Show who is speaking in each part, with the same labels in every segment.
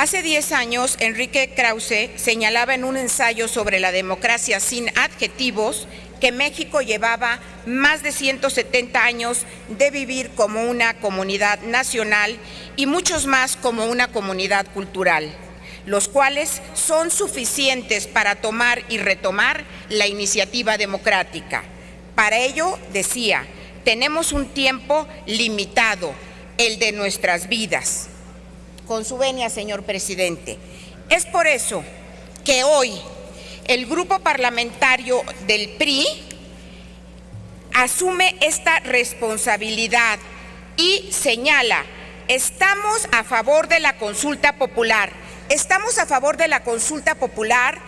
Speaker 1: Hace 10 años, Enrique Krause señalaba en un ensayo sobre la democracia sin adjetivos que México llevaba más de 170 años de vivir como una comunidad nacional y muchos más como una comunidad cultural, los cuales son suficientes para tomar y retomar la iniciativa democrática. Para ello, decía, tenemos un tiempo limitado, el de nuestras vidas. Con su venia, señor presidente. Es por eso que hoy el grupo parlamentario del PRI asume esta responsabilidad y señala, estamos a favor de la consulta popular. Estamos a favor de la consulta popular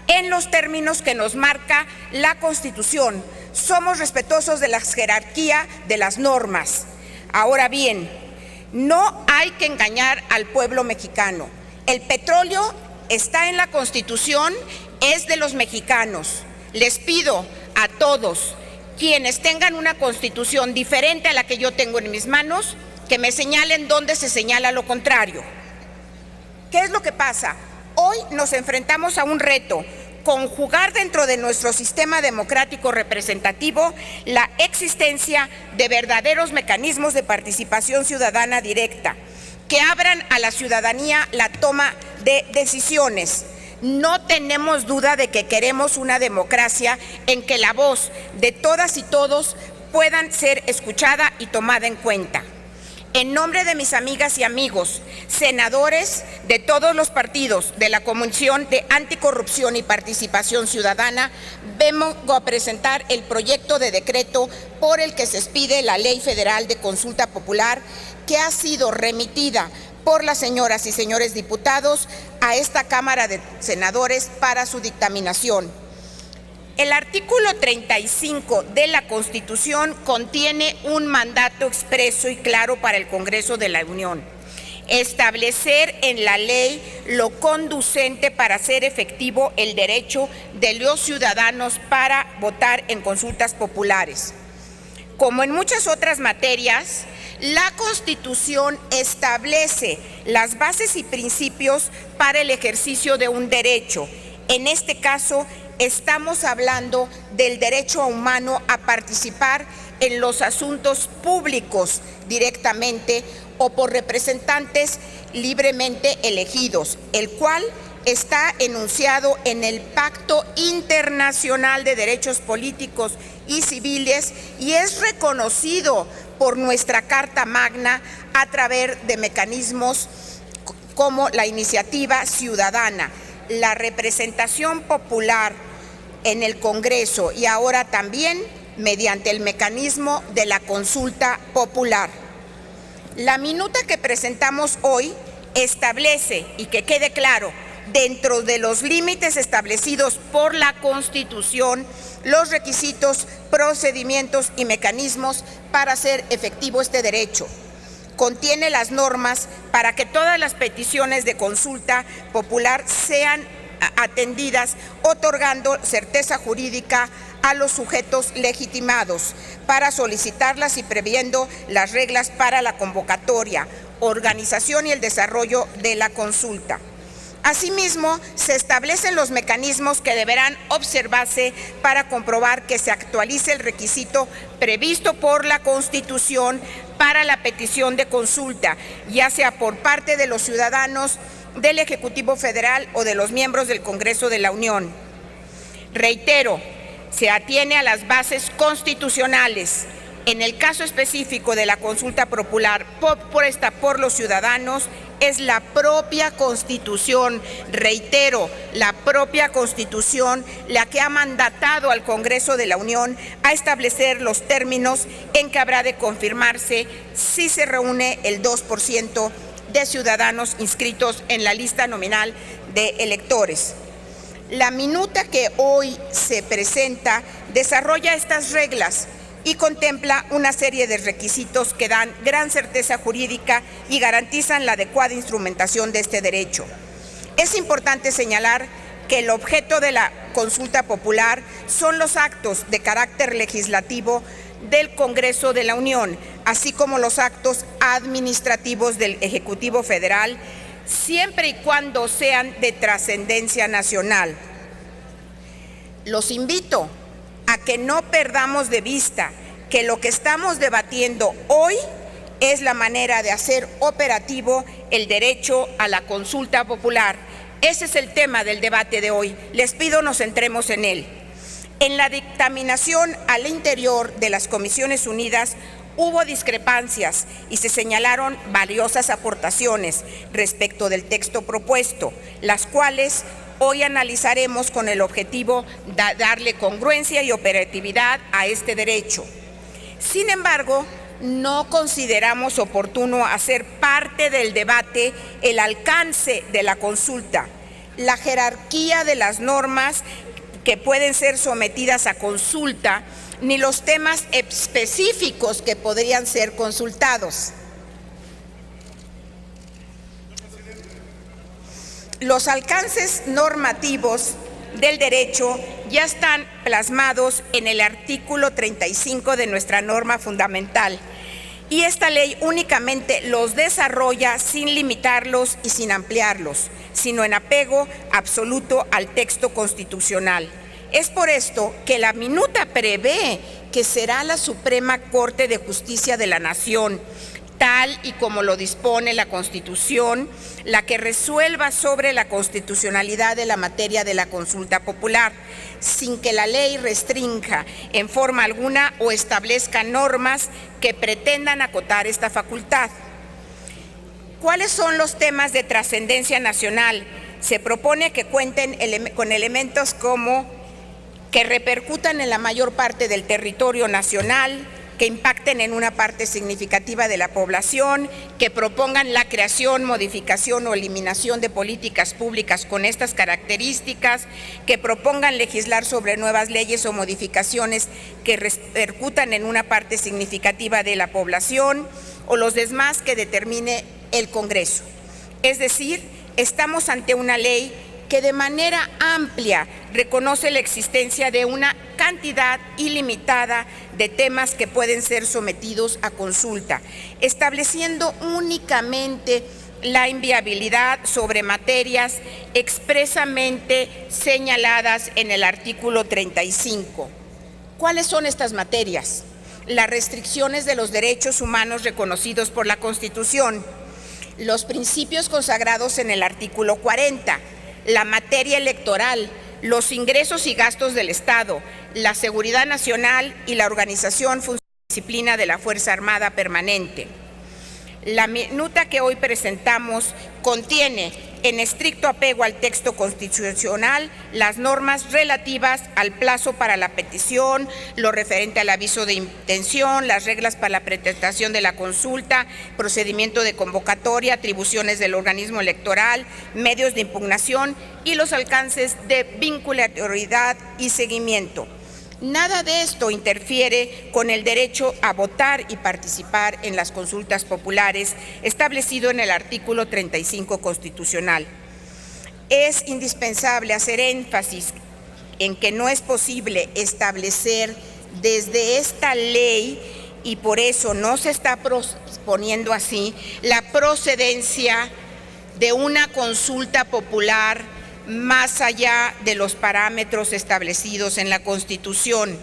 Speaker 1: en los términos que nos marca la Constitución. Somos respetuosos de la jerarquía de las normas. Ahora bien, no hay que engañar al pueblo mexicano. El petróleo está en la Constitución, es de los mexicanos. Les pido a todos quienes tengan una Constitución diferente a la que yo tengo en mis manos, que me señalen dónde se señala lo contrario. ¿Qué es lo que pasa? Hoy nos enfrentamos a un reto: conjugar dentro de nuestro sistema democrático representativo la existencia de verdaderos mecanismos de participación ciudadana directa que abran a la ciudadanía la toma de decisiones. No tenemos duda de que queremos una democracia en que la voz de todas y todos puedan ser escuchada y tomada en cuenta. En nombre de mis amigas y amigos, senadores de todos los partidos de la Comisión de Anticorrupción y Participación Ciudadana, vengo a presentar el proyecto de decreto por el que se expide la Ley Federal de Consulta Popular, que ha sido remitida por las señoras y señores diputados a esta Cámara de Senadores para su dictaminación. El artículo 35 de la Constitución contiene un mandato expreso y claro para el Congreso de la Unión: establecer en la ley lo conducente para hacer efectivo el derecho de los ciudadanos para votar en consultas populares. Como en muchas otras materias, la Constitución establece las bases y principios para el ejercicio de un derecho. En este caso, estamos hablando del derecho humano a participar en los asuntos públicos directamente o por representantes libremente elegidos, el cual está enunciado en el Pacto Internacional de Derechos Políticos y Civiles y es reconocido por nuestra Carta Magna a través de mecanismos como la iniciativa ciudadana, la representación popular en el Congreso y ahora también mediante el mecanismo de la consulta popular. La minuta que presentamos hoy establece, y que quede claro, dentro de los límites establecidos por la Constitución, los requisitos, procedimientos y mecanismos para hacer efectivo este derecho. Contiene las normas para que todas las peticiones de consulta popular sean atendidas, otorgando certeza jurídica a los sujetos legitimados para solicitarlas y previendo las reglas para la convocatoria, organización y el desarrollo de la consulta. Asimismo, se establecen los mecanismos que deberán observarse para comprobar que se actualice el requisito previsto por la Constitución para la petición de consulta, ya sea por parte de los ciudadanos, del Ejecutivo Federal o de los miembros del Congreso de la Unión. Reitero, se atiene a las bases constitucionales. En el caso específico de la consulta popular propuesta por los ciudadanos, es la propia Constitución, reitero, la propia Constitución la que ha mandatado al Congreso de la Unión a establecer los términos en que habrá de confirmarse si se reúne el 2% de ciudadanos inscritos en la lista nominal de electores. La minuta que hoy se presenta desarrolla estas reglas y contempla una serie de requisitos que dan gran certeza jurídica y garantizan la adecuada instrumentación de este derecho. Es importante señalar que el objeto de la consulta popular son los actos de carácter legislativo del Congreso de la Unión, así como los actos administrativos del Ejecutivo Federal, siempre y cuando sean de trascendencia nacional. Los invito a que no perdamos de vista que lo que estamos debatiendo hoy es la manera de hacer operativo el derecho a la consulta popular. Ese es el tema del debate de hoy. Les pido nos centremos en él. En la dictaminación al interior de las Comisiones Unidas hubo discrepancias y se señalaron valiosas aportaciones respecto del texto propuesto, las cuales hoy analizaremos con el objetivo de darle congruencia y operatividad a este derecho. Sin embargo, no consideramos oportuno hacer parte del debate el alcance de la consulta, la jerarquía de las normas que pueden ser sometidas a consulta, ni los temas específicos que podrían ser consultados. Los alcances normativos del derecho ya están plasmados en el artículo 35 de nuestra norma fundamental, y esta ley únicamente los desarrolla sin limitarlos y sin ampliarlos, sino en apego absoluto al texto constitucional. Es por esto que la minuta prevé que será la Suprema Corte de Justicia de la Nación, tal y como lo dispone la Constitución, la que resuelva sobre la constitucionalidad de la materia de la consulta popular, sin que la ley restrinja en forma alguna o establezca normas que pretendan acotar esta facultad. ¿Cuáles son los temas de trascendencia nacional? Se propone que cuenten con elementos como que repercutan en la mayor parte del territorio nacional, que impacten en una parte significativa de la población, que propongan la creación, modificación o eliminación de políticas públicas con estas características, que propongan legislar sobre nuevas leyes o modificaciones que repercutan en una parte significativa de la población, o los demás que determine el Congreso. Es decir, estamos ante una ley que de manera amplia reconoce la existencia de una cantidad ilimitada de temas que pueden ser sometidos a consulta, estableciendo únicamente la inviabilidad sobre materias expresamente señaladas en el artículo 35. ¿Cuáles son estas materias? Las restricciones de los derechos humanos reconocidos por la Constitución, los principios consagrados en el artículo 40, la materia electoral, los ingresos y gastos del Estado, la seguridad nacional y la organización, función y disciplina de la Fuerza Armada Permanente. La minuta que hoy presentamos contiene, en estricto apego al texto constitucional, las normas relativas al plazo para la petición, lo referente al aviso de intención, las reglas para la presentación de la consulta, procedimiento de convocatoria, atribuciones del organismo electoral, medios de impugnación y los alcances de vinculatoriedad y seguimiento. Nada de esto interfiere con el derecho a votar y participar en las consultas populares establecido en el artículo 35 constitucional. Es indispensable hacer énfasis en que no es posible establecer desde esta ley, y por eso no se está proponiendo así, la procedencia de una consulta popular más allá de los parámetros establecidos en la Constitución.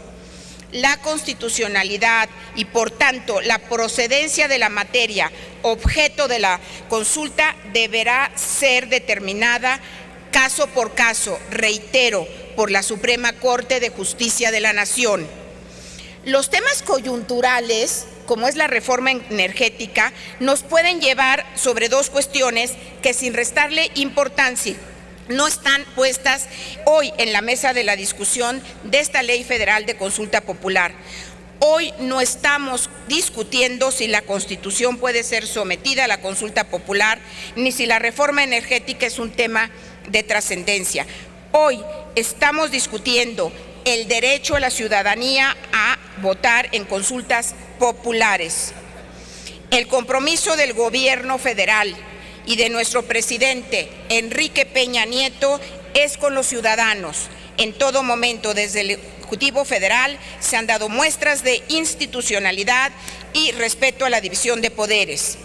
Speaker 1: La constitucionalidad y, por tanto, la procedencia de la materia objeto de la consulta deberá ser determinada caso por caso, reitero, por la Suprema Corte de Justicia de la Nación. Los temas coyunturales, como es la reforma energética, nos pueden llevar sobre dos cuestiones que, sin restarle importancia, no están puestas hoy en la mesa de la discusión de esta Ley Federal de Consulta Popular. Hoy no estamos discutiendo si la Constitución puede ser sometida a la consulta popular, ni si la reforma energética es un tema de trascendencia. Hoy estamos discutiendo el derecho a la ciudadanía a votar en consultas populares. El compromiso del Gobierno federal y de nuestro presidente Enrique Peña Nieto es con los ciudadanos. En todo momento, desde el Ejecutivo Federal, se han dado muestras de institucionalidad y respeto a la división de poderes.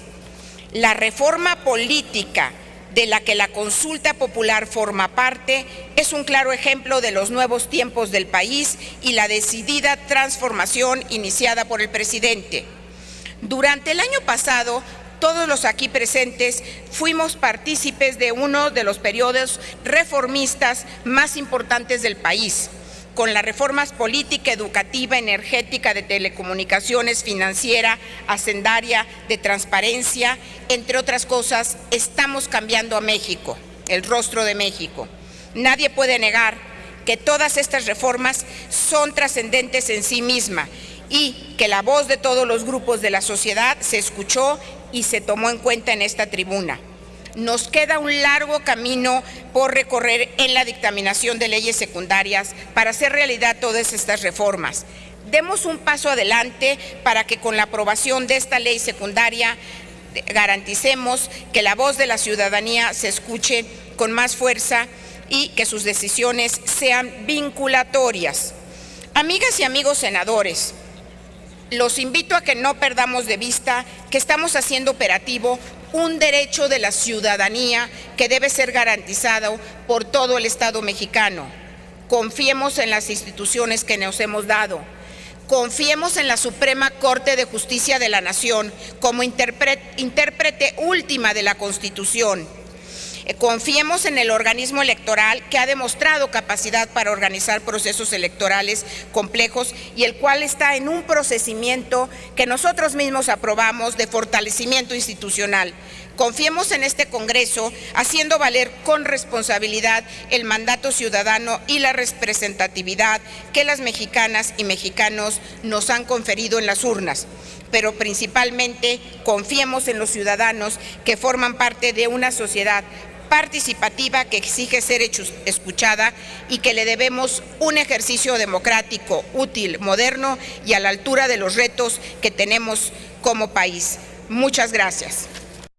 Speaker 1: La reforma política de la que la consulta popular forma parte, es un claro ejemplo de los nuevos tiempos del país y la decidida transformación iniciada por el presidente. Durante el año pasado, todos los aquí presentes fuimos partícipes de uno de los periodos reformistas más importantes del país, con las reformas política, educativa, energética, de telecomunicaciones, financiera, hacendaria, de transparencia, entre otras cosas. Estamos cambiando a México, el rostro de México. Nadie puede negar que todas estas reformas son trascendentes en sí mismas y que la voz de todos los grupos de la sociedad se escuchó y se tomó en cuenta en esta tribuna. Nos queda un largo camino por recorrer en la dictaminación de leyes secundarias para hacer realidad todas estas reformas. Demos un paso adelante para que con la aprobación de esta ley secundaria garanticemos que la voz de la ciudadanía se escuche con más fuerza y que sus decisiones sean vinculatorias. Amigas y amigos senadores, los invito a que no perdamos de vista que estamos haciendo operativo un derecho de la ciudadanía que debe ser garantizado por todo el Estado mexicano. Confiemos en las instituciones que nos hemos dado. Confiemos en la Suprema Corte de Justicia de la Nación como intérprete última de la Constitución. Confiemos en el organismo electoral que ha demostrado capacidad para organizar procesos electorales complejos y el cual está en un procedimiento que nosotros mismos aprobamos de fortalecimiento institucional. Confiemos en este Congreso, haciendo valer con responsabilidad el mandato ciudadano y la representatividad que las mexicanas y mexicanos nos han conferido en las urnas. Pero principalmente confiemos en los ciudadanos que forman parte de una sociedad participativa que exige ser escuchada y que le debemos un ejercicio democrático, útil, moderno y a la altura de los retos que tenemos como país. Muchas gracias.